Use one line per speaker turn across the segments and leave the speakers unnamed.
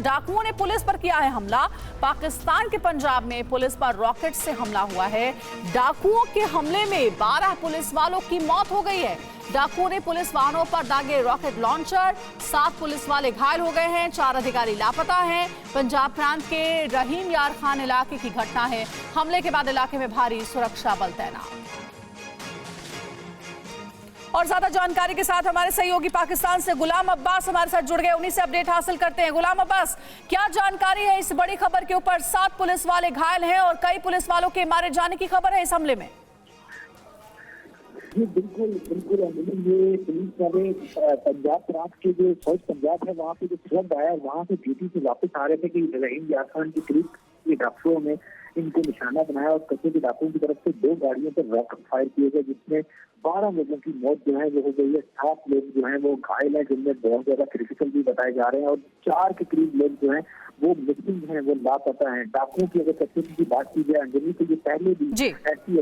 डाकुओं ने पुलिस पर किया है हमला। पाकिस्तान के पंजाब में पुलिस पर रॉकेट से हमला हुआ है। डाकुओं के हमले में 12 पुलिस वालों की मौत हो गई है। डाकुओं ने पुलिस वाहनों पर दागे रॉकेट लॉन्चर। 7 पुलिस वाले घायल हो गए हैं। 4 अधिकारी लापता हैं। पंजाब प्रांत के रहीम यार खान इलाके की घटना है। हमले के बाद इलाके में भारी सुरक्षा बल तैनात। और ज्यादा जानकारी के साथ हमारे सहयोगी पाकिस्तान से गुलाम अब्बास हमारे साथ जुड़ गए, उन्हीं से अपडेट हासिल करते हैं। गुलाम अब्बास, क्या जानकारी है इस बड़ी खबर के ऊपर? 7 पुलिस वाले घायल हैं और कई पुलिस वालों के मारे जाने की खबर है इस हमले में।
जी बिल्कुल ये पुलिस वाले पंजाब प्रांत के जो साउथ पंजाब है वहाँ पे जो फ्लड आया वहाँ से ड्यूटी से वापस आ रहे थे कि रहीम यार खान के करीब डाकुओं ने इनको निशाना बनाया और कच्चे के डाकुओं की तरफ से 2 गाड़ियों पर रॉकेट फायर किए गए, जिसमें 12 लोगों की मौत जो है वो हो गई है। 7 लोग जो है वो घायल हैं, जिनमें बहुत ज्यादा क्रिटिकल भी बताए जा रहे हैं और 4 के करीब लोग जो है वो मिसिंग हैं, वो लापता हैं। डाकुओं की अगर कच्चे की बात की जाए अंजलि तो ये पहले भी ऐसी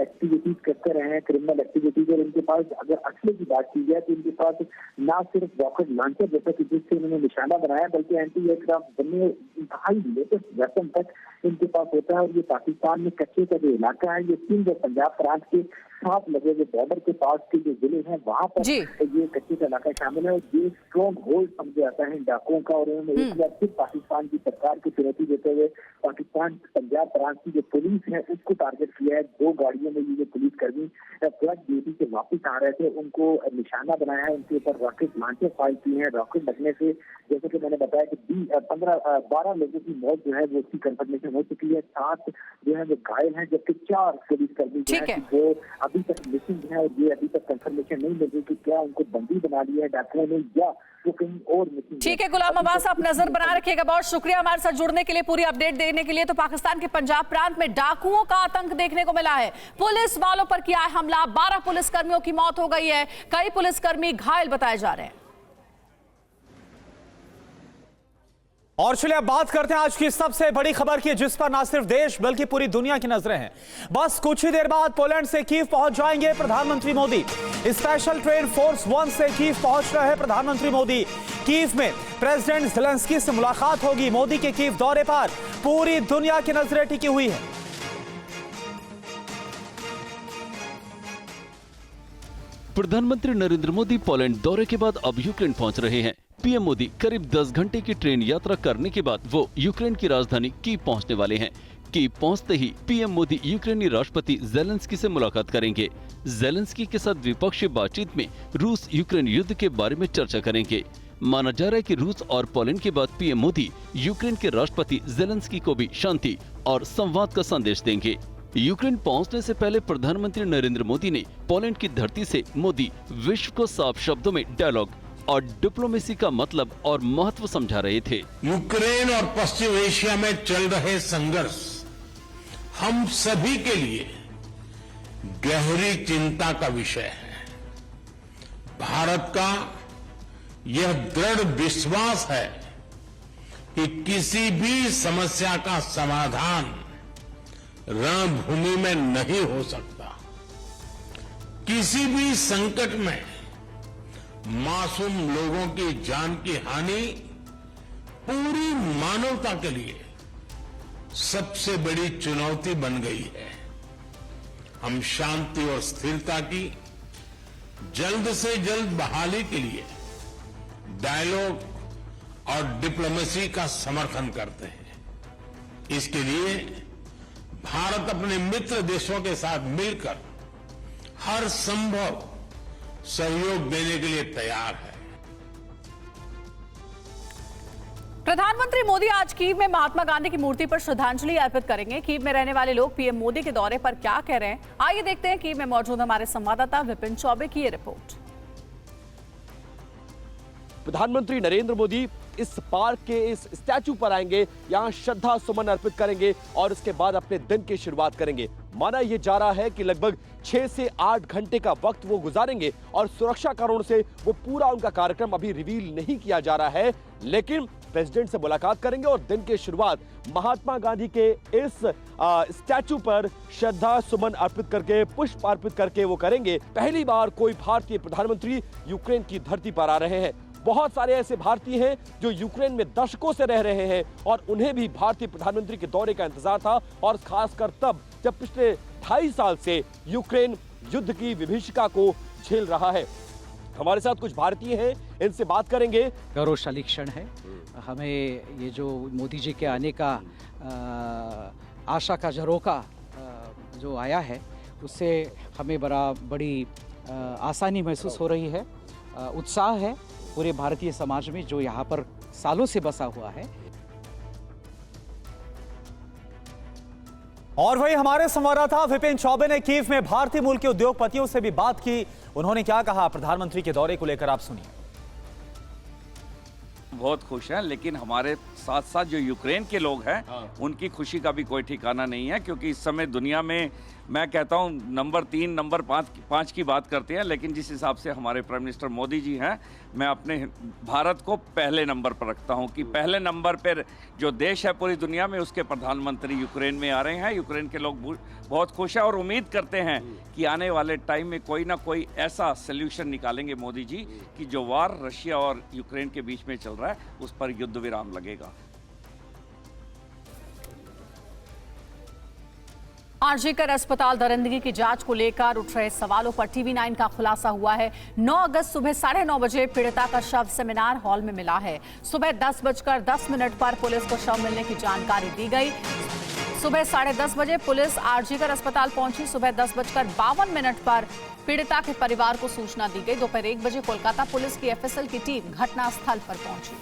एक्टिविटीज करते रहे हैं, क्रिमिनल एक्टिविटीज, और इनके पास अगर असले की बात की जाए तो इनके पास ना सिर्फ रॉकेट लॉन्चर जैसा कि जिससे उन्होंने निशाना बनाया बल्कि एंटी एयरक्राफ्ट बनने इंतहाई लेटेस्ट वेपन तक इनके पास होता है। और ये पाकिस्तान में कच्चे का जो इलाका है ये सिंध और पंजाब प्रांत के साथ लगे हुए बॉर्डर के पास के जो जिले हैं वहाँ पर ये कच्चे का इलाका शामिल है और ये स्ट्रॉन्ग होल्ड समझा जाता है इन डाकुओं का। और उन्होंने एक बार फिर पाकिस्तान की सरकार को चुनौती देते हुए पाकिस्तान पंजाब प्रांत की जो पुलिस है उसको टारगेट किया है। 2 गाड़ियों में ये जो पुलिसकर्मी फ्लड ड्यूटी से वापस आ रहे थे उनको निशाना बनाया है, उनके ऊपर रॉकेट लॉन्चर फायर किए हैं। रॉकेट लगने से जैसे कि मैंने बताया कि 12 लोगों की मौत जो है वो उसकी कंफर्मेशन हो चुकी है। 7 जो है वो घायल हैं जबकि 4 पुलिसकर्मी जो है वो अभी तक मिसिंग है और ये अभी तक कंफर्मेशन नहीं मिली कि क्या उनको बंदी बना लिया है डाकुओं ने या वो कहीं और मिसिंग।
ठीक है गुलाम अब्बास, आप नजर बना रखिएगा। बहुत शुक्रिया हमारे साथ जुड़ने के लिए, पूरी अपडेट देने के लिए। तो पाकिस्तान के पंजाब प्रांत में डाकुओं का आतंक देखने को मिला है। पुलिस वालों पर किया है हमला। 12 पुलिसकर्मियों की मौत हो गई है, कई पुलिसकर्मी घायल बताए जा रहे हैं।
और चलिए अब बात करते हैं आज की सबसे बड़ी खबर की, जिस पर ना सिर्फ देश बल्कि पूरी दुनिया की नजरें हैं। बस कुछ ही देर बाद पोलैंड से कीव पहुंच जाएंगे प्रधानमंत्री मोदी। स्पेशल ट्रेन फोर्स 1 से कीव पहुंच रहे हैं प्रधानमंत्री मोदी। कीव में प्रेसिडेंट ज़ेलेंस्की से मुलाकात होगी। मोदी के कीव दौरे पर पूरी दुनिया की नजरें टिकी हुई है।
प्रधानमंत्री नरेंद्र मोदी पोलैंड दौरे के बाद अब यूक्रेन पहुंच रहे हैं। पीएम मोदी करीब 10 घंटे की ट्रेन यात्रा करने के बाद वो यूक्रेन की राजधानी कीव पहुंचने वाले हैं। कीव पहुंचते ही पीएम मोदी यूक्रेनी राष्ट्रपति ज़ेलेंस्की से मुलाकात करेंगे। ज़ेलेंस्की के साथ द्विपक्षीय बातचीत में रूस यूक्रेन युद्ध के बारे में चर्चा करेंगे। माना जा रहा है कि रूस और पोलैंड के बाद पीएम मोदी यूक्रेन के राष्ट्रपति ज़ेलेंस्की को भी शांति और संवाद का संदेश देंगे। यूक्रेन पहुंचने से पहले प्रधानमंत्री नरेंद्र मोदी ने पोलैंड की धरती से मोदी विश्व को साफ शब्दों में डायलॉग और डिप्लोमेसी का मतलब और महत्व समझा रहे थे।
यूक्रेन और पश्चिम एशिया में चल रहे संघर्ष हम सभी के लिए गहरी चिंता का विषय है। भारत का यह दृढ़ विश्वास है कि किसी भी समस्या का समाधान रणभूमि में नहीं हो सकता। किसी भी संकट में मासूम लोगों की जान की हानि पूरी मानवता के लिए सबसे बड़ी चुनौती बन गई है। हम शांति और स्थिरता की जल्द से जल्द बहाली के लिए डायलॉग और डिप्लोमेसी का समर्थन करते हैं। इसके लिए भारत अपने मित्र देशों के साथ मिलकर हर संभव सहयोग देने के लिए तैयार है।
प्रधानमंत्री मोदी आज कीव में महात्मा गांधी की मूर्ति पर श्रद्धांजलि अर्पित करेंगे। कीव में रहने वाले लोग पीएम मोदी के दौरे पर क्या कह रहे हैं, आइए देखते हैं। कीव में मौजूद हमारे संवाददाता विपिन चौबे की ये रिपोर्ट।
प्रधानमंत्री नरेंद्र मोदी इस पार्क के इस स्टैचू पर आएंगे, यहाँ श्रद्धा सुमन अर्पित करेंगे और इसके बाद अपने दिन की शुरुआत करेंगे। माना यह जा रहा है कि लगभग 6 से 8 घंटे का वक्त वो गुजारेंगे और सुरक्षा कारणों से वो पूरा उनका कार्यक्रम अभी रिवील नहीं किया जा रहा है, लेकिन प्रेसिडेंट से मुलाकात करेंगे और दिन की शुरुआत महात्मा गांधी के इस स्टैचू पर श्रद्धा सुमन अर्पित करके, पुष्प अर्पित करके वो करेंगे। पहली बार कोई भारतीय प्रधानमंत्री यूक्रेन की धरती पर आ रहे हैं। बहुत सारे ऐसे भारतीय हैं जो यूक्रेन में दशकों से रह रहे हैं और उन्हें भी भारतीय प्रधानमंत्री के दौरे का इंतजार था, और खासकर तब जब पिछले 2.5 साल से यूक्रेन युद्ध की विभीषिका को झेल रहा है। हमारे साथ कुछ भारतीय हैं, इनसे बात करेंगे।
गौरवशाली क्षण है। हमें ये जो मोदी जी के आने का आशा का झरोका जो आया है, उससे हमें बड़ी आसानी महसूस हो रही है। उत्साह है पूरे भारतीय समाज में जो यहाँ पर सालों से बसा हुआ है।
और वही हमारे संवाददाता विपिन चौबे ने कीव में भारतीय मूल के उद्योगपतियों से भी बात की। उन्होंने क्या कहा प्रधानमंत्री के दौरे को लेकर, आप सुनिए।
बहुत खुश हैं, लेकिन हमारे साथ साथ जो यूक्रेन के लोग हैं उनकी खुशी का भी कोई ठिकाना नहीं है, क्योंकि इस समय दुनिया में मैं कहता हूं नंबर 3 नंबर 5 की बात करते हैं, लेकिन जिस हिसाब से हमारे प्राइम मिनिस्टर मोदी जी हैं, मैं अपने भारत को पहले नंबर पर रखता हूं कि पहले नंबर पर जो देश है पूरी दुनिया में, उसके प्रधानमंत्री यूक्रेन में आ रहे हैं। यूक्रेन के लोग बहुत खुश हैं और उम्मीद करते हैं कि आने वाले टाइम में कोई ना कोई ऐसा सोल्यूशन निकालेंगे मोदी जी कि जो वार रशिया और यूक्रेन के बीच में चल रहा है उस पर युद्ध विराम लगेगा।
आरजीकर अस्पताल दरिंदगी की जांच को लेकर उठ रहे सवालों पर टीवी9 का खुलासा हुआ है। 9 अगस्त सुबह 9:30 बजे पीड़िता का शव सेमिनार हॉल में मिला है। सुबह 10:10 पर पुलिस को शव मिलने की जानकारी दी गई। सुबह 10:30 बजे पुलिस आरजीकर अस्पताल पहुंची। सुबह 10:52 पर पीड़िता के परिवार को सूचना दी गई। दोपहर 1 बजे कोलकाता पुलिस की एफएसएल की टीम घटनास्थल पर पहुंची।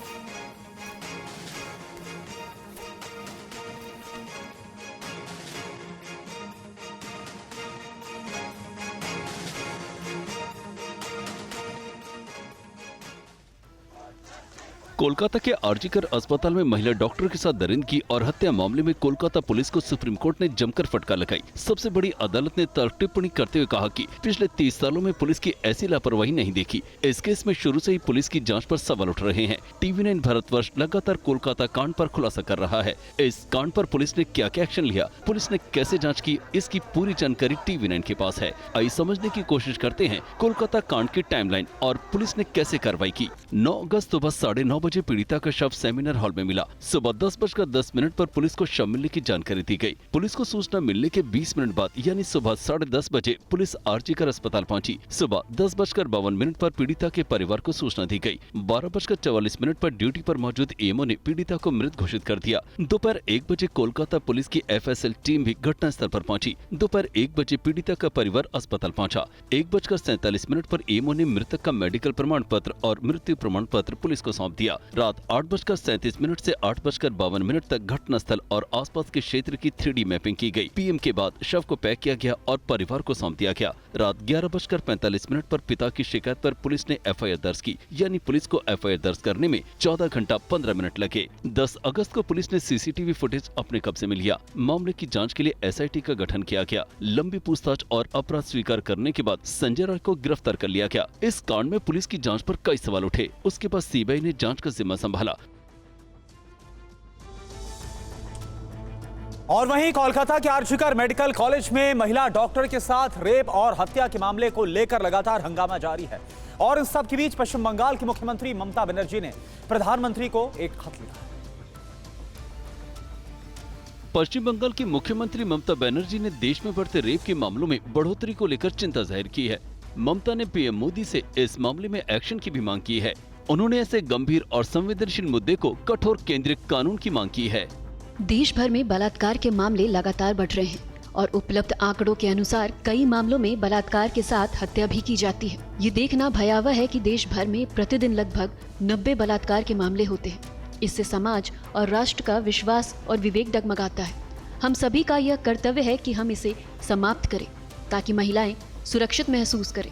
कोलकाता के आरजीकर अस्पताल में महिला डॉक्टर के साथ दरिंदगी और हत्या मामले में कोलकाता पुलिस को सुप्रीम कोर्ट ने जमकर फटकार लगाई। सबसे बड़ी अदालत ने तर्क टिप्पणी करते हुए कहा कि पिछले 30 सालों में पुलिस की ऐसी लापरवाही नहीं देखी। इस केस में शुरू से ही पुलिस की जांच पर सवाल उठ रहे हैं। टीवी9 भारतवर्ष लगातार कोलकाता कांड पर खुलासा कर रहा है। इस कांड पर पुलिस ने क्या क्या एक्शन लिया, पुलिस ने कैसे जाँच की, इसकी पूरी जानकारी टीवी9 के पास है। आइए समझने की कोशिश करते हैं कोलकाता कांड की टाइमलाइन और पुलिस ने कैसे कार्रवाई की। 9 अगस्त सुबह 9:30 बजे पीड़िता का शव सेमिनार हॉल में मिला। सुबह 10:10 पर पुलिस को शव मिलने की जानकारी दी गई। पुलिस को सूचना मिलने के 20 मिनट बाद यानी सुबह 10:30 बजे पुलिस आरजीकर अस्पताल पहुंची। सुबह 10:52 पर पीड़िता के परिवार को सूचना दी गई। 12:44 पर ड्यूटी पर मौजूद एएमओ ने पीड़िता को मृत घोषित कर दिया। दोपहर 1 बजे कोलकाता पुलिस की एफएसएल टीम भी घटनास्थल पर पहुंची। दोपहर 1 बजे पीड़िता का परिवार अस्पताल पहुंचा। 1:47 पर एएमओ ने मृतक का मेडिकल प्रमाण पत्र और मृत्यु प्रमाण पत्र पुलिस को सौंप दिया। रात 8:37 से 8:52 तक घटनास्थल और आसपास के क्षेत्र की 3D मैपिंग की गई। पीएम के बाद शव को पैक किया गया और परिवार को सौंप दिया गया। रात 11:45 पर पिता की शिकायत पर पुलिस ने एफआईआर दर्ज की, यानी पुलिस को एफआईआर दर्ज करने में 14 घंटा 15 मिनट लगे। 10 अगस्त को पुलिस ने सीसीटीवी फुटेज अपने कब्जे में लिया। मामले की जांच के लिए एसआईटी का गठन किया गया। लंबी पूछताछ और अपराध स्वीकार करने के बाद संजय रॉय को गिरफ्तार कर लिया गया। इस कांड में पुलिस की जांच पर कई सवाल उठे। उसके बाद सीबीआई ने जांच का जिम्मा संभाला।
और वहीं कोलकाता के आरजीकर मेडिकल कॉलेज में महिला डॉक्टर के साथ रेप और हत्या के मामले को लेकर लगातार हंगामा जारी है। और इन सब के बीच पश्चिम बंगाल की मुख्यमंत्री ममता बनर्जी ने प्रधानमंत्री को एक खत लिखा।
पश्चिम बंगाल की मुख्यमंत्री ममता बनर्जी ने देश में बढ़ते रेप के मामलों में बढ़ोतरी को लेकर चिंता जाहिर की है। ममता ने पीएम मोदी से इस मामले में एक्शन की भी मांग की है। उन्होंने ऐसे गंभीर और संवेदनशील मुद्दे को कठोर केंद्रीय कानून की मांग की है।
देश भर में बलात्कार के मामले लगातार बढ़ रहे हैं और उपलब्ध आंकड़ों के अनुसार कई मामलों में बलात्कार के साथ हत्या भी की जाती है। ये देखना भयावह है कि देश भर में प्रतिदिन लगभग 90 बलात्कार के मामले होते हैं। इससे समाज और राष्ट्र का विश्वास और विवेक डगमगाता है। हम सभी का यह कर्तव्य है कि हम इसे समाप्त करें ताकि महिलाएं सुरक्षित महसूस करें।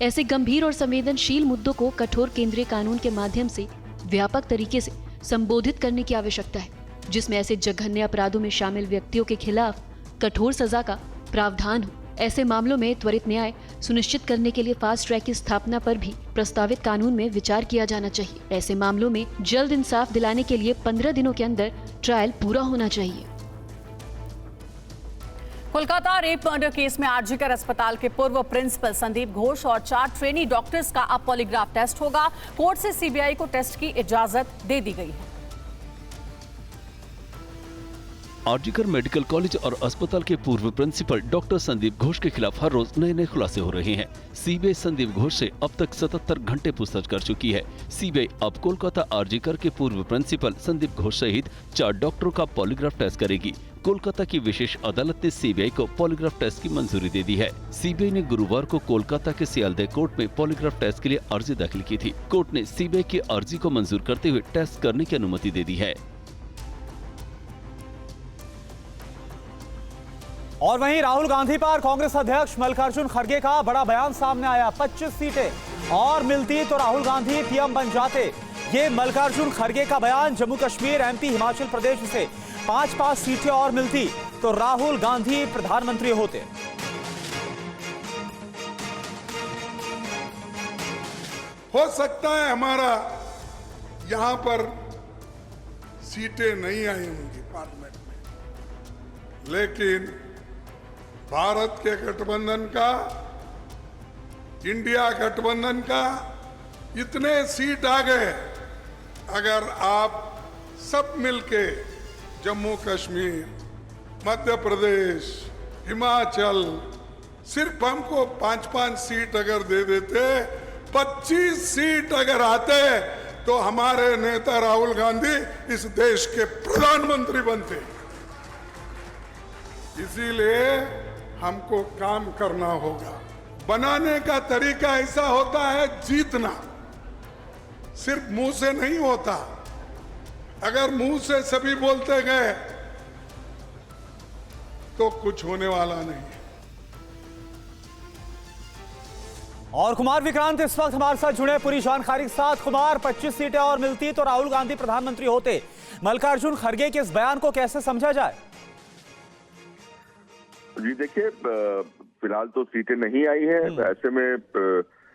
ऐसे गंभीर और संवेदनशील मुद्दों को कठोर केंद्रीय कानून के माध्यम से व्यापक तरीके से संबोधित करने की आवश्यकता है, जिसमें ऐसे जघन्य अपराधों में शामिल व्यक्तियों के खिलाफ कठोर सजा का प्रावधान हो। ऐसे मामलों में त्वरित न्याय सुनिश्चित करने के लिए फास्ट ट्रैक की स्थापना पर भी प्रस्तावित कानून में विचार किया जाना चाहिए। ऐसे मामलों में जल्द इंसाफ दिलाने के लिए 15 दिनों के अंदर ट्रायल पूरा होना चाहिए।
कोलकाता रेप मर्डर केस में आरजीकर अस्पताल के पूर्व प्रिंसिपल संदीप घोष और 4 ट्रेनी डॉक्टर्स का अब पॉलीग्राफ टेस्ट होगा। कोर्ट से सीबीआई को टेस्ट की इजाजत दे दी गई है।
आरजीकर मेडिकल कॉलेज और अस्पताल के पूर्व प्रिंसिपल डॉक्टर संदीप घोष के खिलाफ हर रोज नए नए खुलासे हो रहे हैं। सीबीआई संदीप घोष से अब तक 77 घंटे पूछताछ कर चुकी है। सीबीआई अब कोलकाता आरजीकर के पूर्व प्रिंसिपल संदीप घोष सहित 4 डॉक्टरों का पॉलीग्राफ टेस्ट करेगी। कोलकाता की विशेष अदालत ने सीबीआई को पॉलीग्राफ टेस्ट की मंजूरी दे दी है। सीबीआई ने गुरुवार को कोलकाता के सियालदह कोर्ट में पॉलीग्राफ टेस्ट के लिए अर्जी दाखिल की थी। कोर्ट ने सीबीआई की अर्जी को मंजूर करते हुए टेस्ट करने की अनुमति दे दी है।
और वहीं राहुल गांधी पर कांग्रेस अध्यक्ष मल्लिकार्जुन खड़गे का बड़ा बयान सामने आया। 25 सीटें और मिलती तो राहुल गांधी पीएम बन जाते। ये मल्लिकार्जुन खड़गे का बयान। जम्मू कश्मीर, एमपी, हिमाचल प्रदेश से 5-5 सीटें और मिलती तो राहुल गांधी प्रधानमंत्री होते।
हो सकता है हमारा यहां पर सीटें नहीं आई होंगी पार्लियामेंट में, लेकिन भारत के गठबंधन का, इंडिया गठबंधन का इतने सीट आ गए, अगर आप सब मिलके जम्मू कश्मीर, मध्य प्रदेश, हिमाचल सिर्फ हमको 5-5 सीट अगर दे देते, 25 सीट अगर आते तो हमारे नेता राहुल गांधी इस देश के प्रधानमंत्री बनते। इसीलिए हमको काम करना होगा। बनाने का तरीका ऐसा होता है, जीतना सिर्फ मुंह से नहीं होता। अगर मुंह से सभी बोलते गए तो कुछ होने वाला नहीं।
और कुमार विक्रांत इस वक्त हमारे साथ जुड़े पूरी जानकारी के साथ। कुमार, 25 सीटें और मिलती तो राहुल गांधी प्रधानमंत्री होते। मल्लिकार्जुन खड़गे के इस बयान को कैसे समझा जाए?
जी देखिए, फिलहाल तो सीटें नहीं आई है, ऐसे में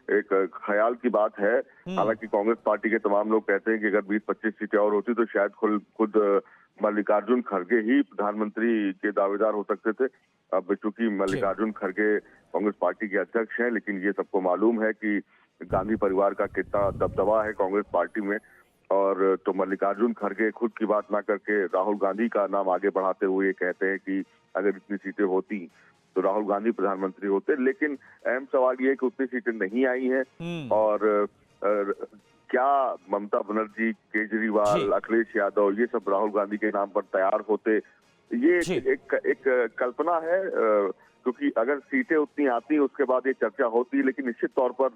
एक ख्याल की बात है। हालांकि कांग्रेस पार्टी के तमाम लोग कहते हैं कि अगर 20-25 सीटें और होती तो शायद खुद मल्लिकार्जुन खड़गे ही प्रधानमंत्री के दावेदार हो सकते थे। अब चूंकि मल्लिकार्जुन खड़गे कांग्रेस पार्टी के अध्यक्ष हैं, लेकिन ये सबको मालूम है कि गांधी परिवार का कितना दबदबा है कांग्रेस पार्टी में, और तो मल्लिकार्जुन खड़गे खुद की बात ना करके राहुल गांधी का नाम आगे बढ़ाते हुए कहते हैं कि अगर इतनी सीटें होती तो राहुल गांधी प्रधानमंत्री होते। लेकिन अहम सवाल ये है कि उतनी सीटें नहीं आई हैं, और क्या ममता बनर्जी, केजरीवाल, अखिलेश यादव ये सब राहुल गांधी के नाम पर तैयार होते? ये एक कल्पना है, क्योंकि अगर सीटें उतनी आती उसके बाद ये चर्चा होती। लेकिन निश्चित तौर पर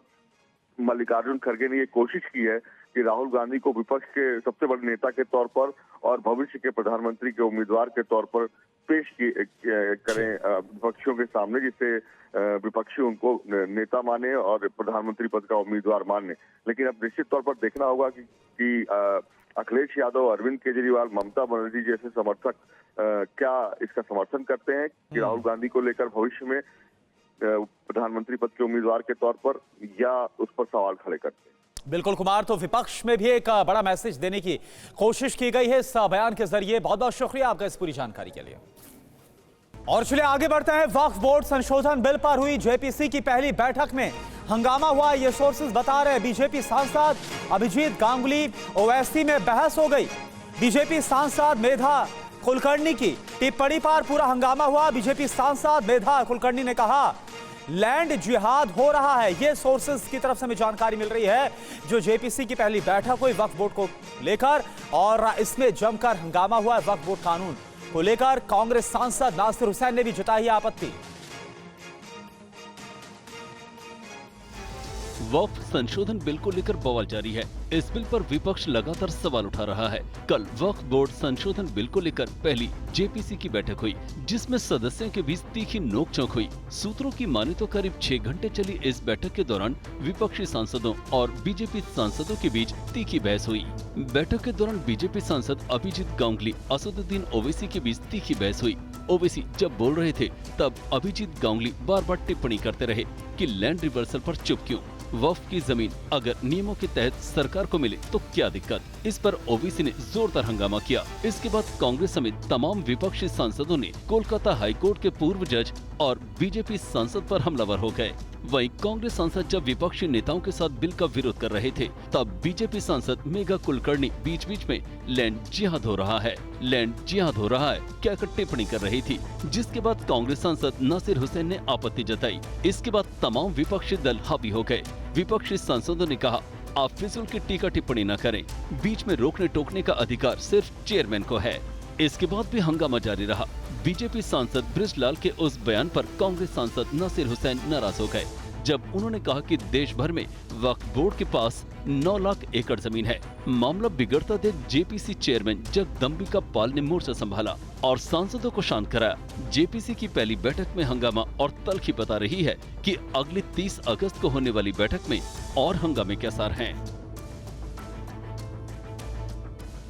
मल्लिकार्जुन खड़गे ने ये कोशिश की है कि राहुल गांधी को विपक्ष के सबसे बड़े नेता के तौर पर और भविष्य के प्रधानमंत्री के उम्मीदवार के तौर पर पेश करें विपक्षियों के सामने, जिससे विपक्षी उनको नेता माने और प्रधानमंत्री पद का उम्मीदवार माने। लेकिन अब निश्चित तौर पर देखना होगा कि अखिलेश यादव, अरविंद केजरीवाल, ममता बनर्जी जैसे समर्थक क्या इसका समर्थन करते हैं कि राहुल गांधी को लेकर भविष्य में प्रधानमंत्री पद के उम्मीदवार के तौर पर, या उस पर सवाल खड़े करते हैं।
बिल्कुल कुमार, तो विपक्ष में भी एक बड़ा मैसेज देने की कोशिश की गई है इस बयान के जरिए। बहुत बहुत शुक्रिया आपका इस पूरी जानकारी के लिए। और चलिए आगे बढ़ते हैं। वक्फ बोर्ड संशोधन बिल पर हुई जेपीसी की पहली बैठक में हंगामा हुआ, ये सोर्सेज बता रहे हैं। बीजेपी सांसद अभिजीत गांगुली ओवैसी में बहस हो गई। बीजेपी सांसद मेधा कुलकर्णी की टिप्पणी पर पूरा हंगामा हुआ। बीजेपी सांसद मेधा कुलकर्णी ने कहा लैंड जिहाद हो रहा है। ये सोर्सेज की तरफ से हमें जानकारी मिल रही है। जो जेपीसी की पहली बैठक हुई वक्फ बोर्ड को लेकर, और इसमें जमकर हंगामा हुआ। वक्फ बोर्ड कानून को लेकर कांग्रेस सांसद नासिर हुसैन ने भी जताई आपत्ति।
वक्फ संशोधन बिल को लेकर बवाल जारी है। इस बिल पर विपक्ष लगातार सवाल उठा रहा है। कल वक्फ बोर्ड संशोधन बिल को लेकर पहली जेपीसी की बैठक हुई, जिसमें सदस्यों के बीच तीखी नोकझोंक हुई। सूत्रों की माने तो करीब 6 घंटे चली इस बैठक के दौरान विपक्षी सांसदों और बीजेपी सांसदों के बीच तीखी बहस हुई। बैठक के दौरान बीजेपी सांसद अभिजीत गांगुली, असदुद्दीन ओवैसी के बीच तीखी बहस हुई। ओवैसी जब बोल रहे थे तब अभिजीत गांगुली बार बार टिप्पणी करते रहे कि लैंड रिवर्सल पर चुप क्यों। वक्फ की जमीन अगर नियमों के तहत सरकार को मिले तो क्या दिक्कत? इस पर ओबीसी ने जोरदार हंगामा किया। इसके बाद कांग्रेस समेत तमाम विपक्षी सांसदों ने कोलकाता हाईकोर्ट के पूर्व जज और बीजेपी सांसद पर हमलावर हो गए। वहीं कांग्रेस सांसद जब विपक्षी नेताओं के साथ बिल का विरोध कर रहे थे, तब बीजेपी सांसद मेघा कुलकर्णी बीच बीच में लैंड जिहाद हो रहा है, लैंड जिहाद हो रहा है क्या कर टिप्पणी कर रही थी, जिसके बाद कांग्रेस सांसद नासिर हुसैन ने आपत्ति जताई। इसके बाद तमाम विपक्षी दल हावी हो गए। विपक्षी सांसदों ने कहा, आप फिजूल की टीका टिप्पणी न करें, बीच में रोकने टोकने का अधिकार सिर्फ चेयरमैन को है। इसके बाद भी हंगामा जारी रहा। बीजेपी सांसद बृजलाल के उस बयान पर कांग्रेस सांसद नासिर हुसैन नाराज हो गए, जब उन्होंने कहा कि देश भर में वक्फ बोर्ड के पास 9 लाख एकड़ जमीन है। मामला बिगड़ता देख जेपीसी चेयरमैन जगदम्बिका पाल ने मोर्चा संभाला और सांसदों को शांत कराया। जेपीसी की पहली बैठक में हंगामा और तल्खी बता रही है कि अगली 30 अगस्त को होने वाली बैठक में और हंगामे के आसार हैं।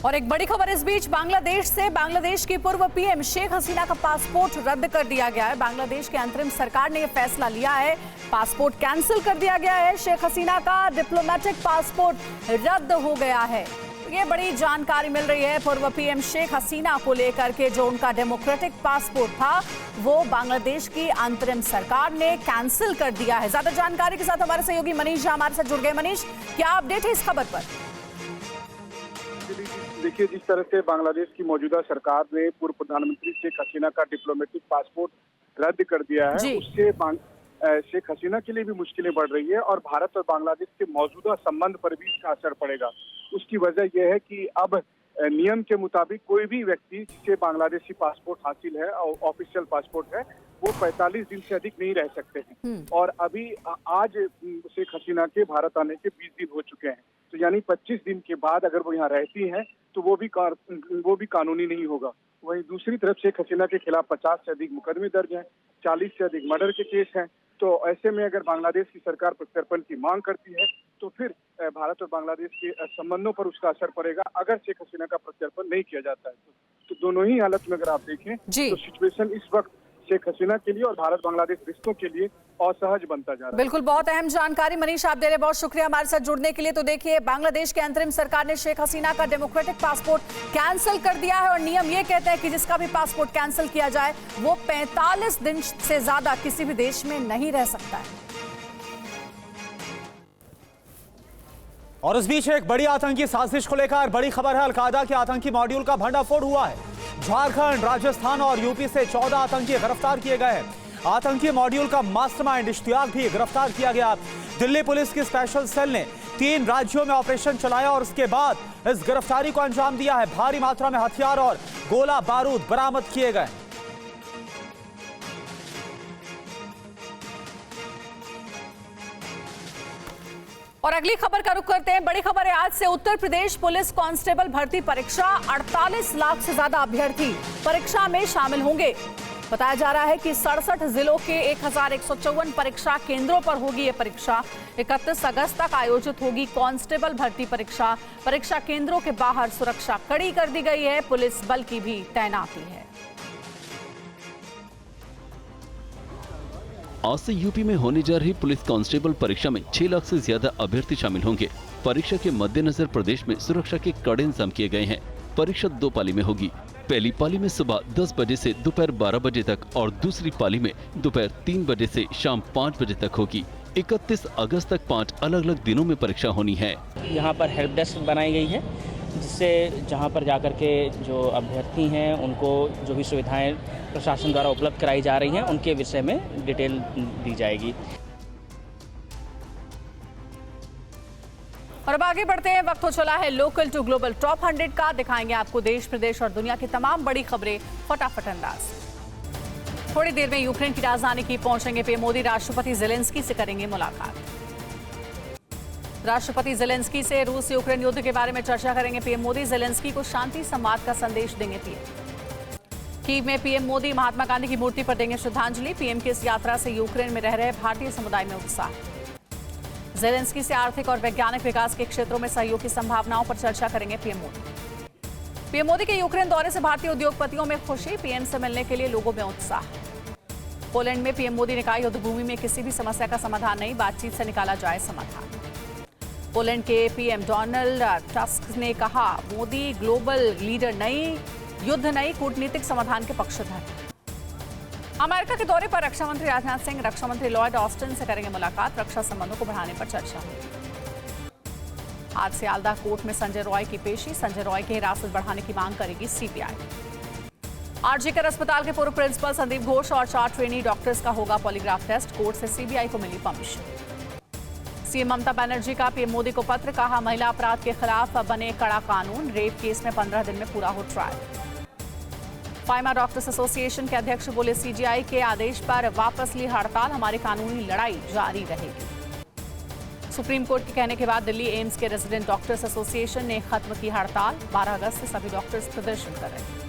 और एक बड़ी खबर इस बीच बांग्लादेश से। बांग्लादेश की पूर्व पीएम शेख हसीना का पासपोर्ट रद्द कर दिया गया है। बांग्लादेश की अंतरिम सरकार ने यह फैसला लिया है, पासपोर्ट कैंसिल कर दिया गया है। शेख हसीना का डिप्लोमेटिक पासपोर्ट रद्द हो गया है। ये बड़ी जानकारी मिल रही है पूर्व पीएम शेख हसीना को लेकर के। जो उनका डेमोक्रेटिक पासपोर्ट था वो बांग्लादेश की अंतरिम सरकार ने कैंसिल कर दिया है। ज्यादा जानकारी के साथ हमारे सहयोगी मनीष हमारे साथ जुड़ गए। मनीष, क्या अपडेट है इस खबर पर?
देखिए, जिस तरह से बांग्लादेश की मौजूदा सरकार ने पूर्व प्रधानमंत्री शेख हसीना का डिप्लोमेटिक पासपोर्ट रद्द कर दिया है, उससे शेख हसीना के लिए भी मुश्किलें बढ़ रही है और भारत और बांग्लादेश के मौजूदा संबंध पर भी इसका असर पड़ेगा। उसकी वजह यह है कि अब नियम के मुताबिक कोई भी व्यक्ति जिसे बांग्लादेशी पासपोर्ट हासिल है और ऑफिशियल पासपोर्ट है, वो 45 दिन से अधिक नहीं रह सकते हैं। और अभी आज शेख हसीना के भारत आने के 20 दिन हो चुके हैं, तो यानी 25 दिन के बाद अगर वो यहाँ रहती हैं तो वो भी कानूनी नहीं होगा। वहीं दूसरी तरफ शेख हसीना के खिलाफ 50 से अधिक मुकदमे दर्ज हैं, 40 से अधिक मर्डर के केस हैं। तो ऐसे में अगर बांग्लादेश की सरकार प्रत्यर्पण की मांग करती है तो फिर भारत और बांग्लादेश के संबंधों पर उसका असर पड़ेगा अगर शेख हसीना का प्रत्यर्पण नहीं किया जाता है तो दोनों ही हालत में अगर आप देखें तो सिचुएशन इस वक्त शेख हसीना के लिए और भारत बांग्लादेश रिश्तों के लिए असहज बनता जा रहा है।
बिल्कुल, बहुत अहम जानकारी मनीष आप दे रहे, बहुत शुक्रिया हमारे साथ जुड़ने के लिए। तो देखिए, बांग्लादेश के अंतरिम सरकार ने शेख हसीना का डेमोक्रेटिक पासपोर्ट कैंसिल कर दिया है और नियम ये कहते हैं कि जिसका भी पासपोर्ट कैंसिल किया जाए वो 45 दिन से ज्यादा किसी भी देश में नहीं रह सकता है।
और इस बीच एक बड़ी आतंकी साजिश को लेकर बड़ी खबर है। अलकायदा के आतंकी मॉड्यूल का भंडाफोड़ हुआ है। झारखंड, राजस्थान और यूपी से 14 आतंकी गिरफ्तार किए गए हैं। आतंकी मॉड्यूल का मास्टरमाइंड इश्तियाक भी गिरफ्तार किया गया। दिल्ली पुलिस की स्पेशल सेल ने 3 राज्यों में ऑपरेशन चलाया और उसके बाद इस गिरफ्तारी को अंजाम दिया है। भारी मात्रा में हथियार और गोला बारूद बरामद किए गए।
और अगली खबर का रुख करते हैं। बड़ी खबर है आज से। उत्तर प्रदेश पुलिस कांस्टेबल भर्ती परीक्षा 48 लाख से ज्यादा अभ्यर्थी परीक्षा में शामिल होंगे। बताया जा रहा है कि 67 जिलों के 1154 परीक्षा केंद्रों पर होगी ये परीक्षा। 31 अगस्त तक आयोजित होगी कांस्टेबल भर्ती परीक्षा। परीक्षा केंद्रों के बाहर सुरक्षा कड़ी कर दी गई है, पुलिस बल की भी तैनाती है।
आज से यूपी में होने जा रही पुलिस कांस्टेबल परीक्षा में 6 लाख से ज्यादा अभ्यर्थी शामिल होंगे। परीक्षा के मद्देनजर प्रदेश में सुरक्षा के कड़े इंतजाम किए गए हैं। परीक्षा 2 पाली में होगी। पहली पाली में सुबह 10 बजे से दोपहर 12 बजे तक और दूसरी पाली में दोपहर 3 बजे से शाम 5 बजे तक होगी। 31 अगस्त तक 5 अलग अलग दिनों में परीक्षा होनी है।
यहाँ पर हेल्प डेस्क बनाई गई है, जिससे जहाँ पर जाकर के जो अभ्यर्थी हैं उनको जो भी सुविधाएं प्रशासन द्वारा उपलब्ध कराई जा रही हैं उनके विषय में डिटेल दी जाएगी।
और अब आगे बढ़ते हैं। वक्त हो चला है लोकल टू ग्लोबल टॉप 100 का। दिखाएंगे आपको देश प्रदेश और दुनिया की तमाम बड़ी खबरें फटाफट अंदाज। थोड़ी देर में यूक्रेन की राजधानी की पहुंचेंगे पीएम मोदी। राष्ट्रपति जेलेंस्की से करेंगे मुलाकात। राष्ट्रपति जेलेंस्की से रूस यूक्रेन युद्ध के बारे में चर्चा करेंगे पीएम मोदी। जेलेंस्की को शांति संवाद का संदेश देंगे पीएम। कीव में पीएम मोदी महात्मा गांधी की मूर्ति पर देंगे श्रद्धांजलि। पीएम की इस यात्रा से यूक्रेन में रह रहे भारतीय समुदाय में उत्साह। जेलेंस्की से आर्थिक और वैज्ञानिक विकास के क्षेत्रों में सहयोग की संभावनाओं पर चर्चा करेंगे पीएम मोदी। पीएम मोदी के यूक्रेन दौरे से भारतीय उद्योगपतियों में खुशी। पीएम से मिलने के लिए लोगों में उत्साह। पोलैंड में पीएम मोदी ने कहा युद्ध भूमि में किसी भी समस्या का समाधान नहीं, बातचीत से निकाला जाए समाधान। पोलैंड के पीएम डोनाल्ड टस्क ने कहा मोदी ग्लोबल लीडर नहीं, युद्ध नहीं, कूटनीतिक समाधान के पक्षधर। अमेरिका के दौरे पर रक्षा मंत्री राजनाथ सिंह रक्षा मंत्री लॉयड ऑस्टिन से करेंगे मुलाकात, रक्षा संबंधों को बढ़ाने पर चर्चा होगी। आज सियालदा कोर्ट में संजय रॉय की पेशी, संजय रॉय की हिरासत बढ़ाने की मांग करेगी सीबीआई। आरजीकर अस्पताल के पूर्व प्रिंसिपल संदीप घोष और 4 ट्रेनी डॉक्टर्स का होगा पॉलीग्राफ टेस्ट, कोर्ट से सीबीआई को मिली परमिशन। सीएम ममता बनर्जी का पीएम मोदी को पत्र, कहा महिला अपराध के खिलाफ बने कड़ा कानून, रेप केस में 15 दिन में पूरा हो ट्रायल। फाइमा डॉक्टर्स एसोसिएशन के अध्यक्ष बोले सीजीआई के आदेश पर वापस ली हड़ताल, हमारी कानूनी लड़ाई जारी रहेगी। सुप्रीम कोर्ट के कहने के बाद दिल्ली एम्स के रेजिडेंट डॉक्टर्स एसोसिएशन ने खत्म की हड़ताल, 12 अगस्त से सभी डॉक्टर्स प्रदर्शन कर रहे हैं।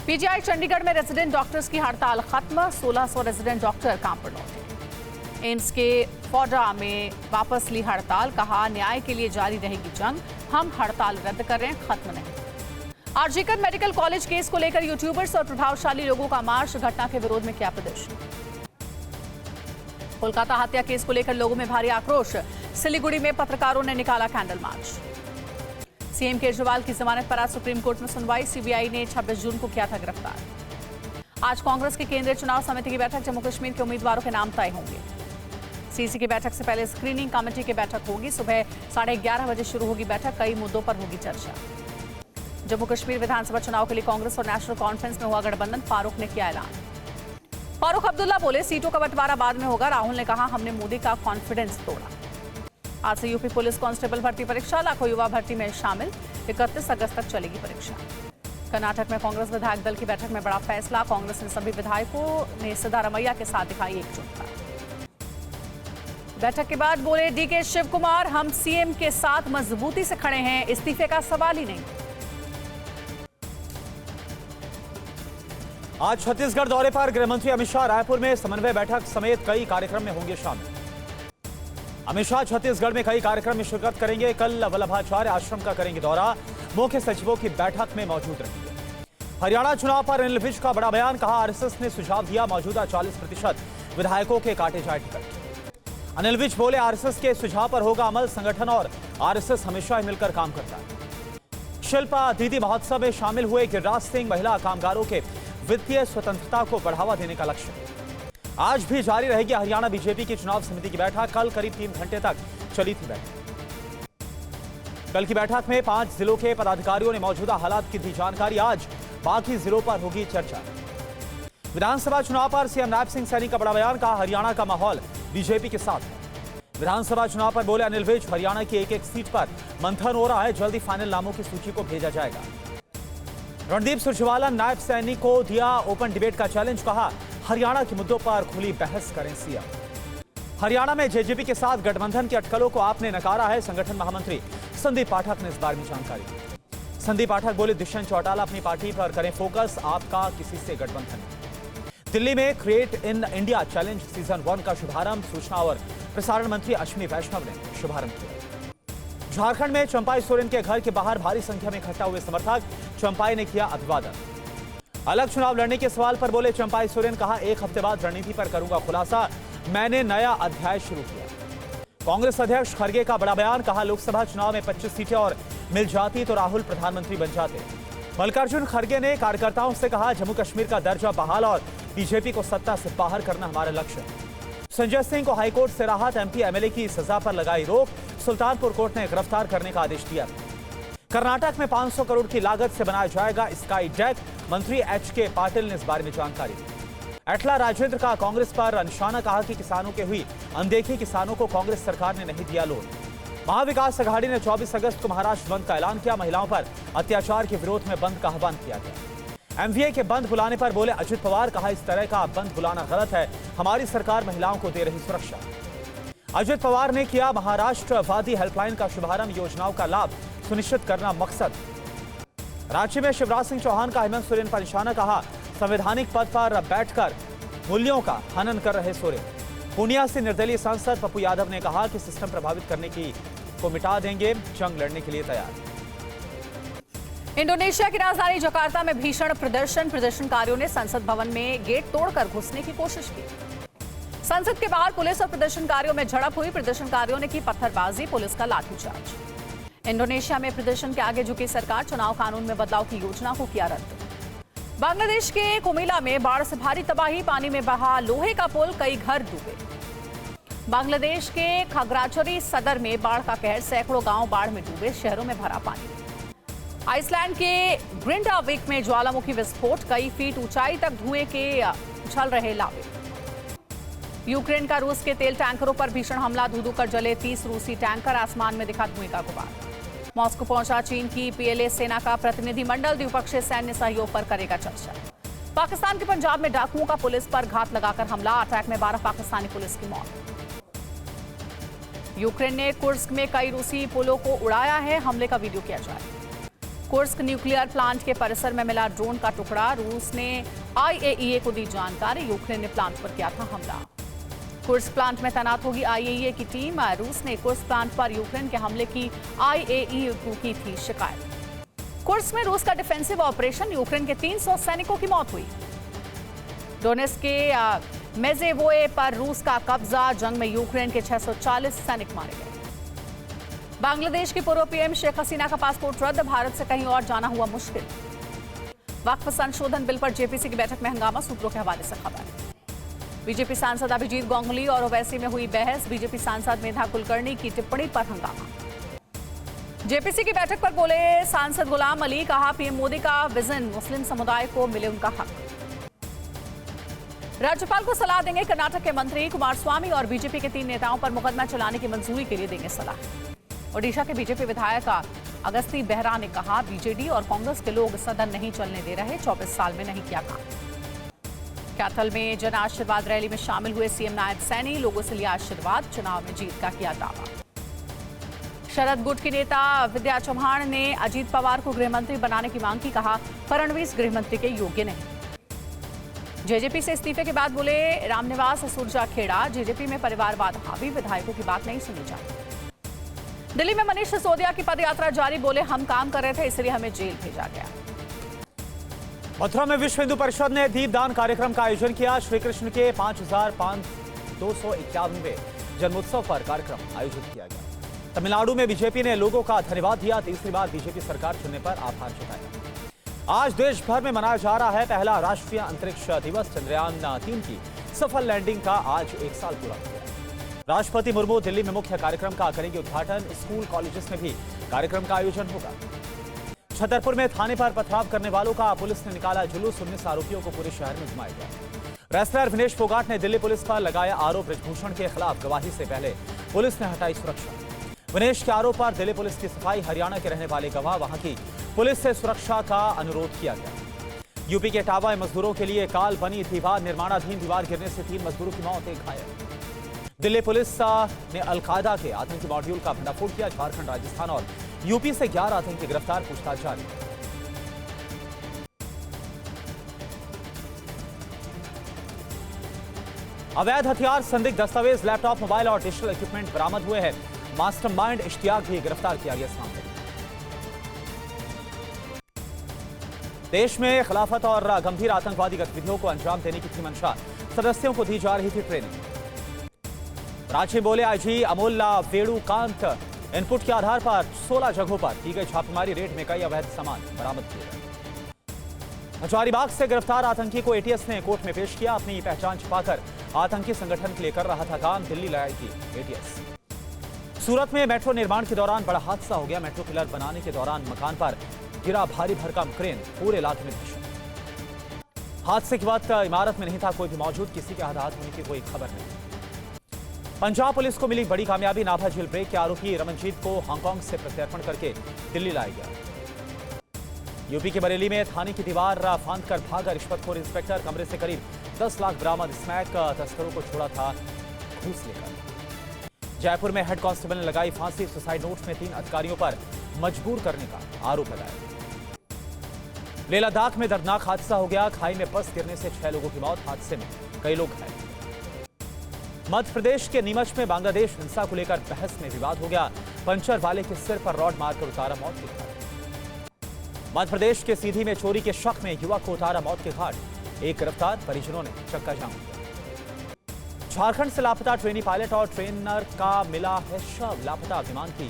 पीजीआई चंडीगढ़ में रेजिडेंट डॉक्टर्स की हड़ताल खत्म, 1600 रेजिडेंट डॉक्टर काम पर लौटे। एम्स के फौडा में वापस ली हड़ताल, कहा न्याय के लिए जारी रहेगी जंग, हम हड़ताल रद्द कर रहे हैं, खत्म नहीं। आरजीकर मेडिकल कॉलेज केस को लेकर यूट्यूबर्स और प्रभावशाली लोगों का मार्च, घटना के विरोध में किया प्रदर्शन। कोलकाता हत्या केस को लेकर लोगों में भारी आक्रोश, सिलीगुड़ी में पत्रकारों ने निकाला कैंडल मार्च। सीएम केजरीवाल की जमानत पर आज सुप्रीम कोर्ट में सुनवाई, सीबीआई ने 26 जून को किया था गिरफ्तार। आज कांग्रेस की केंद्रीय चुनाव समिति की बैठक, जम्मू कश्मीर के उम्मीदवारों के नाम तय होंगे। सीसी की बैठक से पहले स्क्रीनिंग कमेटी की बैठक होगी, सुबह 11:30 बजे शुरू होगी बैठक, कई मुद्दों पर होगी चर्चा। जम्मू कश्मीर विधानसभा चुनाव के लिए कांग्रेस और नेशनल कॉन्फ्रेंस में हुआ गठबंधन, फारूक ने किया ऐलान। फारूक अब्दुल्ला बोले सीटों का बंटवारा बाद में होगा, राहुल ने कहा हमने मोदी का कॉन्फिडेंस तोड़ा। आज से यूपी पुलिस कांस्टेबल भर्ती परीक्षा, लाखों युवा भर्ती में शामिल, 31 अगस्त तक चलेगी परीक्षा। कर्नाटक में कांग्रेस विधायक दल की बैठक में बड़ा फैसला, कांग्रेस ने सभी विधायकों ने सिद्धारमैया के साथ दिखाई एकजुटता। बैठक के बाद बोले डीके शिव कुमार, हम सीएम के साथ मजबूती से खड़े हैं, इस्तीफे का सवाल ही नहीं।
आज छत्तीसगढ़ दौरे पर गृह मंत्री अमित शाह रायपुर में समन्वय बैठक समेत कई कार्यक्रम में होंगे शामिल। अमित शाह छत्तीसगढ़ में कई कार्यक्रम में शिरकत करेंगे, कल वल्लभाचार्य आश्रम का करेंगे दौरा, मुख्य सचिवों की बैठक में मौजूद रहेंगे। हरियाणा चुनाव पर अनिल विज का बड़ा बयान, कहा आरएसएस ने सुझाव दिया मौजूदा 40% विधायकों के काटे जाए टिकट। अनिल विज बोले आरएसएस के सुझाव पर होगा अमल, संगठन और आरएसएस हमेशा ही मिलकर काम करता है। शिल्पा दीदी महोत्सव में शामिल हुए गिरिराज सिंह, महिला कामगारों के वित्तीय स्वतंत्रता को बढ़ावा देने का लक्ष्य। आज भी जारी रहेगी हरियाणा बीजेपी की चुनाव समिति की बैठक, कल करीब 3 घंटे तक चली थी बैठक। कल की बैठक में 5 जिलों के पदाधिकारियों ने मौजूदा हालात की दी जानकारी, आज बाकी जिलों पर होगी चर्चा। विधानसभा चुनाव पर सीएम नायब सिंह सैनी का बड़ा बयान, कहा हरियाणा का माहौल बीजेपी के साथ है। विधानसभा चुनाव पर बोले अनिल विज, हरियाणा की एक सीट पर मंथन हो रहा है, जल्दी फाइनल नामों की सूची को भेजा जाएगा। रणदीप सुरजेवाला नायब सैनी को दिया ओपन डिबेट का चैलेंज, कहा हरियाणा के मुद्दों पर खुली बहस करें सीएम। हरियाणा में जेजेपी के साथ गठबंधन की अटकलों को आपने नकारा है, संगठन महामंत्री संदीप पाठक ने इस बारे में जानकारी दी। संदीप पाठक बोले दुष्यंत चौटाला अपनी पार्टी पर करें फोकस, आपका किसी से गठबंधन नहीं। दिल्ली में create in India challenge season 1 का शुभारंभ सूचना और प्रसारण मंत्री अश्विनी वैष्णव ने शुभारंभ किया। झारखंड में चंपाई सोरेन के घर के बाहर भारी संख्या में इकट्ठा हुए समर्थक, चंपाई ने किया अभिवादन। अलग चुनाव लड़ने के सवाल पर बोले चंपाई सोरेन, कहा 1 हफ्ते बाद रणनीति पर करूंगा खुलासा, मैंने नया अध्याय शुरू किया। कांग्रेस अध्यक्ष खड़गे का बड़ा बयान, कहा लोकसभा चुनाव में 25 सीटें और मिल जाती तो राहुल प्रधानमंत्री बन जाते। मल्लिकार्जुन खड़गे ने कार्यकर्ताओं से कहा जम्मू कश्मीर का दर्जा बहाल और बीजेपी को सत्ता से बाहर करना हमारा लक्ष्य है। संजय सिंह को हाईकोर्ट से राहत, एमपी एमएलए की सजा पर लगाई रोक, सुल्तानपुर कोर्ट ने गिरफ्तार करने का आदेश दिया। कर्नाटक में 500 करोड़ की लागत से बनाया जाएगा स्काई डेक, मंत्री एचके पाटिल ने इस बारे में जानकारी दी। एटला राजेंद्र का कांग्रेस पर निशाना, कहा कि किसानों के हुई अनदेखी, किसानों को कांग्रेस सरकार ने नहीं दिया लोन। महाविकास अघाड़ी ने 24 अगस्त को महाराष्ट्र बंद का ऐलान किया, महिलाओं पर अत्याचार के विरोध में बंद का आह्वान किया गया। एमवीए के बंद बुलाने पर बोले अजित पवार, कहा इस तरह का बंद बुलाना गलत है, हमारी सरकार महिलाओं को दे रही सुरक्षा। अजित पवार ने किया महाराष्ट्रवादी हेल्पलाइन का शुभारंभ, योजनाओं का लाभ सुनिश्चित करना मकसद। रांची में शिवराज सिंह चौहान का हेमंत सोरेन पर निशाना, कहा संवैधानिक पद पर बैठकर मूल्यों का हनन कर रहे सोरेन। पूर्णिया से निर्दलीय सांसद पप्पू यादव ने कहा कि सिस्टम प्रभावित करने की को मिटा देंगे, जंग लड़ने के लिए तैयार।
इंडोनेशिया की राजधानी जकार्ता में भीषण प्रदर्शनकारियों ने संसद भवन में गेट तोड़कर घुसने की कोशिश की। संसद के बाहर पुलिस और प्रदर्शनकारियों में झड़प हुई। प्रदर्शनकारियों ने की पत्थरबाजी, पुलिस का लाठीचार्ज। इंडोनेशिया में प्रदर्शन के आगे झुकी सरकार चुनाव कानून में बदलाव की योजना को किया रद्द। बांग्लादेश के कुमिला में बाढ़ से भारी तबाही, पानी में बहा लोहे का पुल, कई घर डूबे। बांग्लादेश के खागराचरी सदर में बाढ़ का कहर, सैकड़ों गांव बाढ़ में डूबे, शहरों में भरा पानी। आइसलैंड के ग्रिंडाविक में ज्वालामुखी विस्फोट, कई फीट ऊंचाई तक धुएं के उछल रहे लावे। यूक्रेन का रूस के तेल टैंकरों पर भीषण हमला, धू-धू कर जले 30 रूसी टैंकर, आसमान में दिखा धुएं का गुबार। मॉस्को पहुंचा चीन की पीएलए सेना का प्रतिनिधिमंडल, द्विपक्षीय सैन्य सहयोग पर करेगा चर्चा। पाकिस्तान के पंजाब में डाकुओं का पुलिस पर घात लगाकर हमला, अटैक में 12 पाकिस्तानी पुलिस की मौत। यूक्रेन ने कुर्स्क में कई रूसी पुलों को उड़ाया है, हमले का वीडियो किया जाए। कुर्स्क न्यूक्लियर प्लांट के परिसर में मिला ड्रोन का टुकड़ा, रूस ने आईएईए को दी जानकारी, यूक्रेन ने प्लांट पर किया था हमला। कुर्स्क प्लांट में तैनात होगी आईएईए की टीम। रूस ने कुर्स्क प्लांट पर यूक्रेन के हमले की आईएईए को की थी शिकायत। कुर्स्क में रूस का डिफेंसिव ऑपरेशन, यूक्रेन के 300 सैनिकों की मौत हुई। डोनेट्स्क के मेजेवोए पर रूस का कब्जा, जंग में यूक्रेन के 640 सैनिक मारे गए। बांग्लादेश की पूर्व पीएम शेख हसीना का पासपोर्ट रद्द, भारत से कहीं और जाना हुआ मुश्किल। वक्फ संशोधन बिल पर जेपीसी की बैठक में हंगामा, सूत्रों के हवाले से खबर। बीजेपी सांसद अभिजीत गांगुली और ओवैसी में हुई बहस, बीजेपी सांसद मेधा कुलकर्णी की टिप्पणी पर हंगामा। जेपीसी की बैठक पर बोले सांसद गुलाम अली, कहा पीएम मोदी का विजन मुस्लिम समुदाय को मिले उनका हक। राज्यपाल को सलाह देंगे कर्नाटक के मंत्री, कुमारस्वामी और बीजेपी के 3 नेताओं पर मुकदमा चलाने की मंजूरी के लिए देंगे सलाह। ओडिशा के बीजेपी विधायक अगस्ती बेहरा ने कहा, बीजेडी और कांग्रेस के लोग सदन नहीं चलने दे रहे, 24 साल में नहीं किया काम। कैथल में जन आशीर्वाद रैली में शामिल हुए सीएम नायब सैनी, लोगों से लिया आशीर्वाद, चुनाव में जीत का किया दावा। शरद गुट की नेता विद्या चौहान ने अजीत पवार को गृहमंत्री बनाने की मांग की, कहा फडणवीस गृहमंत्री के योग्य नहीं। जेजेपी से इस्तीफे के बाद बोले रामनिवास सुरजा खेड़ा, जेजेपी में परिवारवाद हावी, विधायकों की बात नहीं सुनी जाती। दिल्ली में मनीष सिसोदिया की पदयात्रा जारी, बोले हम काम कर रहे थे इसलिए हमें जेल भेजा गया।
मथुरा में विश्व हिंदू परिषद ने दीपदान कार्यक्रम का आयोजन किया। श्री कृष्ण के 5251वें जन्मोत्सव पर कार्यक्रम आयोजित किया गया। तमिलनाडु में बीजेपी ने लोगों का धन्यवाद दिया, तीसरी बार बीजेपी सरकार चुनने पर आभार जताया। आज देश भर में मनाया जा रहा है पहला राष्ट्रीय अंतरिक्ष दिवस। चंद्रयान 3 की सफल लैंडिंग का आज 1 साल पूरा हो गया। राष्ट्रपति मुर्मू दिल्ली में मुख्य कार्यक्रम का करेंगे उद्घाटन। स्कूल कॉलेजेस में भी कार्यक्रम का आयोजन होगा। छतरपुर में थाने पर पथराव करने वालों का पुलिस ने निकाला जुलूस, 19 आरोपियों को पूरे शहर में घुमाया गया। रेसलर विनेश फोगाट ने दिल्ली पुलिस पर लगाया आरोप, ब्रजभूषण के खिलाफ गवाही से पहले पुलिस ने हटाई सुरक्षा। विनेश के आरोप पर दिल्ली पुलिस की सफाई, हरियाणा के रहने वाले गवाह, वहां की पुलिस से सुरक्षा का अनुरोध किया गया। यूपी के टावा मजदूरों के लिए काल बनी दीवार, निर्माणाधीन दीवार गिरने से 3 मजदूरों की मौत, 1 घायल। दिल्ली पुलिस ने अलकायदा के आतंकी मॉड्यूल का भंडाफोड़ किया। झारखंड, राजस्थान और यूपी से 11 आतंकी गिरफ्तार, पूछताछ जारी। अवैध हथियार, संदिग्ध दस्तावेज, लैपटॉप, मोबाइल और डिजिटल इक्विपमेंट बरामद हुए हैं। मास्टरमाइंड इश्तियाक भी गिरफ्तार किया गया इस मामले में। देश में खिलाफत और गंभीर आतंकवादी गतिविधियों को अंजाम देने की थी मंशा, सदस्यों को दी जा रही थी ट्रेनिंग। रांची बोले आईजी अमोल वेणुकांत, इनपुट के आधार पर 16 जगहों पर की गई छापेमारी, रेड में कई अवैध सामान बरामद किए गए। हजारीबाग से गिरफ्तार आतंकी को एटीएस ने कोर्ट में पेश किया। अपनी पहचान छिपाकर आतंकी संगठन के लिए कर रहा था काम, दिल्ली लाएगी एटीएस। सूरत में मेट्रो निर्माण के दौरान बड़ा हादसा हो गया। मेट्रो पिलर बनाने के दौरान मकान पर गिरा भारी भरकम क्रेन, पूरे इलाके में दहशत। हादसे के बाद इमारत में नहीं था कोई भी मौजूद, किसी के हताहत होने की कोई खबर नहीं। पंजाब पुलिस को मिली बड़ी कामयाबी, नाभा जेल ब्रेक के आरोपी रमनजीत को हांगकांग से प्रत्यर्पण करके दिल्ली लाया गया। यूपी के बरेली में थाने की दीवार फांदकर भागा रिश्वतखोर इंस्पेक्टर, कमरे से करीब 10 लाख बरामद। स्मैक तस्करों को छोड़ा था घूस लेकर। जयपुर में हेड कांस्टेबल ने लगाई फांसी, सुसाइड नोट में 3 अधिकारियों पर मजबूर करने का आरोप लगाया। लेह लद्दाख में दर्दनाक हादसा हो गया। खाई में बस गिरने से 6 लोगों की मौत, हादसे में कई लोग घायल। मध्य प्रदेश के नीमच में बांग्लादेश हिंसा को लेकर बहस में विवाद हो गया। पंचर वाले के सिर पर रॉड मारकर उतारा, मौत की खबर। मध्य प्रदेश के सीधी में चोरी के शक में युवक को उतारा मौत के घाट, एक गिरफ्तार, परिजनों ने चक्का जाम किया। झारखंड से लापता ट्रेनी पायलट और ट्रेनर का मिला है शव, लापता विमान की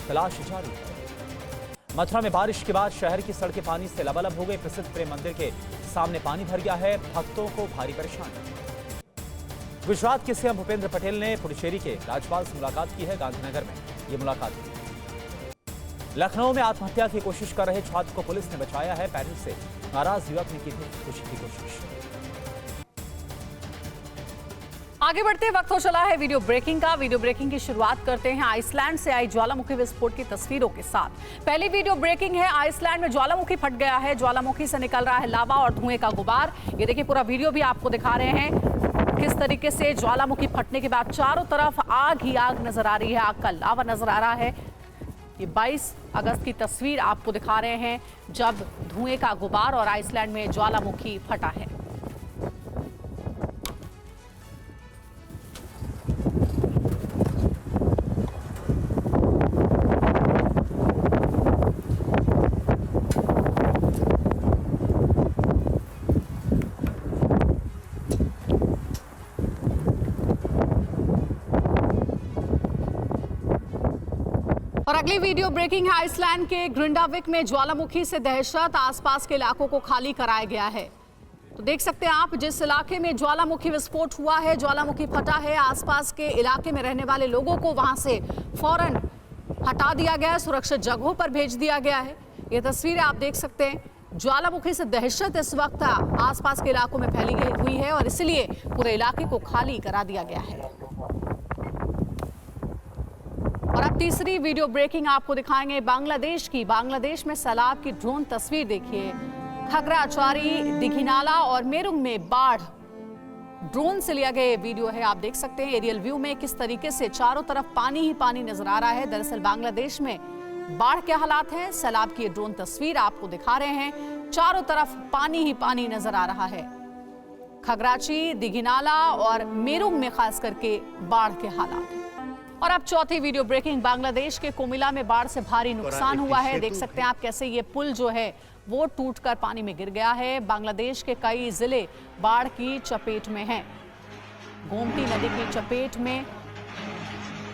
तलाश जारी है। मथुरा में बारिश के बाद शहर की सड़कें पानी से लबालब हो गई। प्रसिद्ध प्रेम मंदिर के सामने पानी भर गया है, भक्तों को भारी परेशानी। गुजरात के सीएम भूपेंद्र पटेल ने पुडुचेरी के राज्यपाल से मुलाकात की है, गांधीनगर में ये मुलाकात हुई। लखनऊ में आत्महत्या की कोशिश कर रहे छात्र को पुलिस ने बचाया है, पेरेंट्स से नाराज युवक ने की थी खुशी की कोशिश।
आगे बढ़ते वक्त हो चला है वीडियो ब्रेकिंग का। वीडियो ब्रेकिंग की शुरुआत करते हैं आइसलैंड से आई ज्वालामुखी विस्फोट की तस्वीरों के साथ। पहली वीडियो ब्रेकिंग है, आइसलैंड में ज्वालामुखी फट गया है, ज्वालामुखी से निकल रहा है लावा और धुएं का गुबार। ये देखिए पूरा वीडियो भी आपको दिखा रहे हैं किस तरीके से ज्वालामुखी फटने के बाद चारों तरफ आग ही आग नजर आ रही है, आग का लावा नजर आ रहा है। ये 22 अगस्त की तस्वीर आपको दिखा रहे हैं जब धुएं का गुबार और आइसलैंड में ज्वालामुखी फटा है। और अगली वीडियो ब्रेकिंग है, आइसलैंड के ग्रिंडाविक में ज्वालामुखी से दहशत, आसपास के इलाकों को खाली कराया गया है। तो देख सकते हैं आप जिस इलाके में ज्वालामुखी विस्फोट हुआ है, ज्वालामुखी फटा है, आसपास के इलाके में रहने वाले लोगों को वहां से फौरन हटा दिया गया है, सुरक्षित जगहों पर भेज दिया गया है। ये तस्वीरें आप देख सकते हैं, ज्वालामुखी से दहशत इस वक्त आसपास के इलाकों में फैली हुई है और इसलिए पूरे इलाके को खाली करा दिया गया है। और अब तीसरी वीडियो ब्रेकिंग आपको दिखाएंगे बांग्लादेश की। बांग्लादेश में सैलाब की ड्रोन तस्वीर देखिए, खगरा, चौरी, दिघिनाला और मेरुंग में बाढ़ ड्रोन से लिया गया वीडियो है। आप देख सकते हैं एरियल व्यू में किस तरीके से चारों तरफ पानी ही पानी नजर आ रहा है। दरअसल बांग्लादेश में बाढ़ के हालात हैं, सैलाब की ड्रोन तस्वीर आपको दिखा रहे हैं, चारों तरफ पानी ही पानी नजर आ रहा है। खगराची, दिघिनाला और मेरुंग में खास करके बाढ़ के हालात हैं। और अब चौथी वीडियो ब्रेकिंग, बांग्लादेश के कोमिला में बाढ़ से भारी नुकसान हुआ है। देख सकते हैं आप कैसे ये पुल जो है वो टूटकर पानी में गिर गया है। बांग्लादेश के कई जिले बाढ़ की चपेट में हैं। गोमती नदी की चपेट में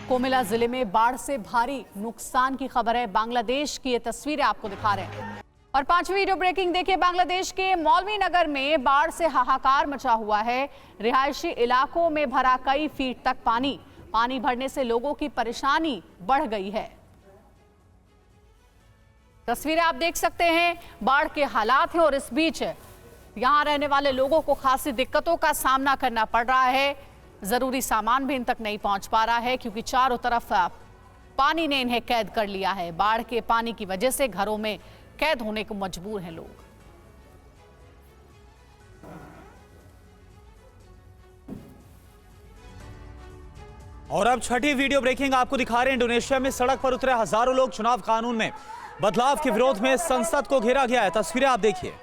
कोमिला जिले में बाढ़ से भारी नुकसान की खबर है। बांग्लादेश की ये तस्वीरें आपको दिखा रहे हैं। और पांचवी वीडियो ब्रेकिंग देखिए, बांग्लादेश के मौलवी नगर में बाढ़ से हाहाकार मचा हुआ है। रिहायशी इलाकों में भरा कई फीट तक पानी, पानी भरने से लोगों की परेशानी बढ़ गई है। तस्वीरें आप देख सकते हैं, बाढ़ के हालात हैं और इस बीच यहां रहने वाले लोगों को खासी दिक्कतों का सामना करना पड़ रहा है। जरूरी सामान भी इन तक नहीं पहुंच पा रहा है क्योंकि चारों तरफ पानी ने इन्हें कैद कर लिया है। बाढ़ के पानी की वजह से घरों में कैद होने को मजबूर हैं लोग।
और अब छठी वीडियो ब्रेकिंग आपको दिखा रहे हैं, इंडोनेशिया में सड़क पर उतरे हजारों लोग। चुनाव कानून में बदलाव के विरोध में संसद को घेरा गया है। तस्वीरें आप देखिए।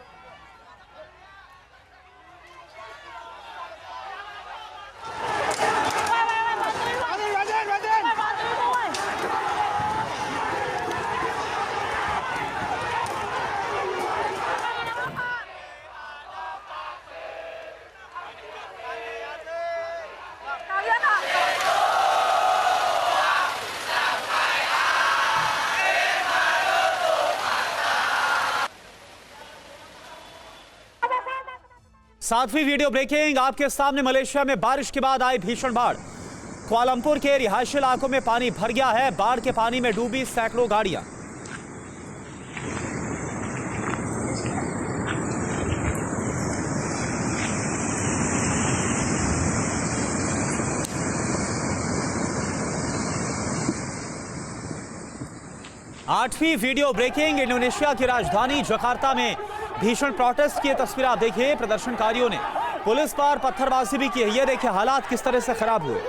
सातवीं वीडियो ब्रेकिंग आपके सामने, मलेशिया में बारिश के बाद आई भीषण बाढ़। कुआलालंपुर के रिहायशी इलाकों में पानी भर गया है। बाढ़ के पानी में डूबी सैकड़ों गाड़ियां। आठवीं वीडियो ब्रेकिंग, इंडोनेशिया की राजधानी जकार्ता में भीषण प्रोटेस्ट की तस्वीर आप देखिए। प्रदर्शनकारियों ने पुलिस पर पत्थरबाजी भी की है। ये देखिए हालात किस तरह से खराब हुए।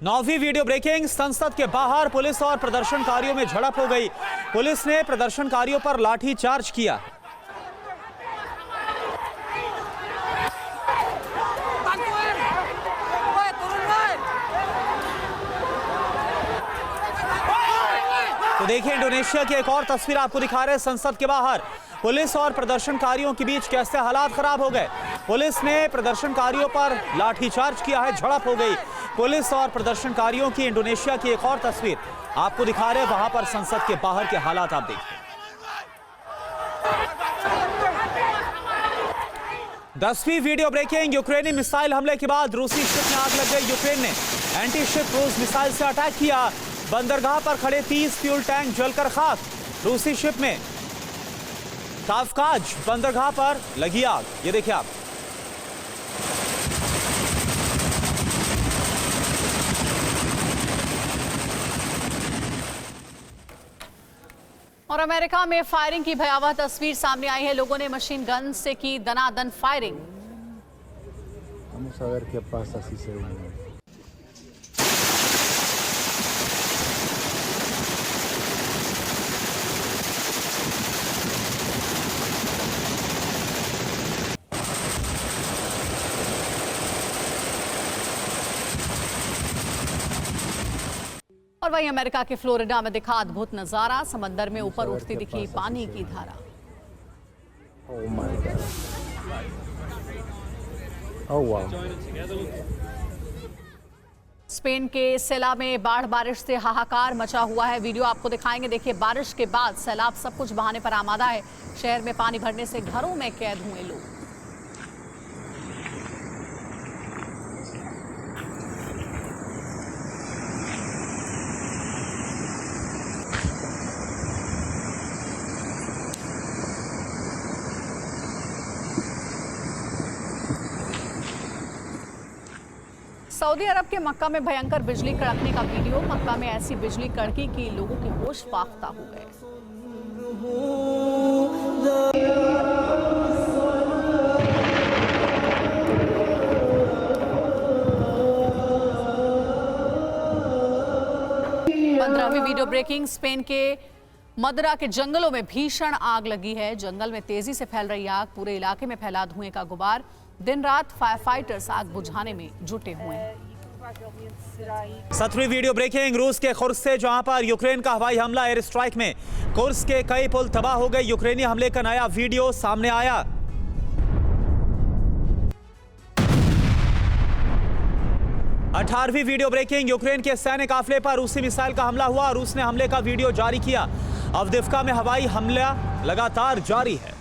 9वीं वीडियो ब्रेकिंग। संसद के बाहर पुलिस और प्रदर्शनकारियों में झड़प हो गई। पुलिस ने प्रदर्शनकारियों पर लाठी चार्ज किया। तो देखिए इंडोनेशिया की एक और तस्वीर आपको दिखा रहे हैं। संसद के बाहर पुलिस और प्रदर्शनकारियों के बीच कैसे हालात खराब हो गए। पुलिस ने प्रदर्शनकारियों पर लाठीचार्ज किया है, झड़प हो गई। पुलिस और प्रदर्शनकारियों की इंडोनेशिया की एक और तस्वीर आपको दिखा रहे हैं। वहां पर संसद के बाहर के हालात आप देखिए। 10वीं वीडियो ब्रेकिंग। यूक्रेनी मिसाइल हमले के बाद रूसी शिप में आग लग गई। यूक्रेन ने एंटी शिप क्रूज मिसाइल से अटैक किया। बंदरगाह पर खड़े 30 फ्यूल टैंक जलकर खाक। रूसी शिप में काफकाज बंदरगाह पर लगी आग। ये देखिए आप।
और अमेरिका में फायरिंग की भयावह तस्वीर सामने आई है। लोगों ने मशीन गन से की दनादन firing.
Vamos a ver qué pasa si se une.
और वहीं अमेरिका के फ्लोरिडा में दिखा अद्भुत नजारा। समंदर में ऊपर उठती दिखी पानी की धारा।
Oh my God. Oh wow.
Spain के सेला में बाढ़ बारिश से हाहाकार मचा हुआ है। वीडियो आपको दिखाएंगे। देखिए बारिश के बाद सैलाब सब कुछ बहाने पर आमादा है। शहर में पानी भरने से घरों में कैद हुए लोग। सऊदी अरब के मक्का में भयंकर बिजली कड़कने का वीडियो। मक्का में ऐसी बिजली कड़की कि लोगों के होश फाख्ता हो गए। पंद्रहवीं वीडियो ब्रेकिंग। स्पेन के मदरा के जंगलों में भीषण आग लगी है। जंगल में तेजी से फैल रही आग। पूरे इलाके में फैला धुएं का गुबार। दिन रात फायर फाइटर्स आग बुझाने में जुटे हुए हैं।
7वीं वीडियो ब्रेकिंग। रूस के खुर्स से जहां पर यूक्रेन का हवाई हमला एयर स्ट्राइक में खुर्स के कई पुल तबाह हो गए। यूक्रेनी हमले का नया वीडियो सामने आया। 18वीं वीडियो ब्रेकिंग। यूक्रेन के सैन्य काफिले पर रूसी मिसाइल का हमला हुआ। रूस ने हमले का वीडियो जारी किया। अवदिव्का में हवाई हमला लगातार जारी है।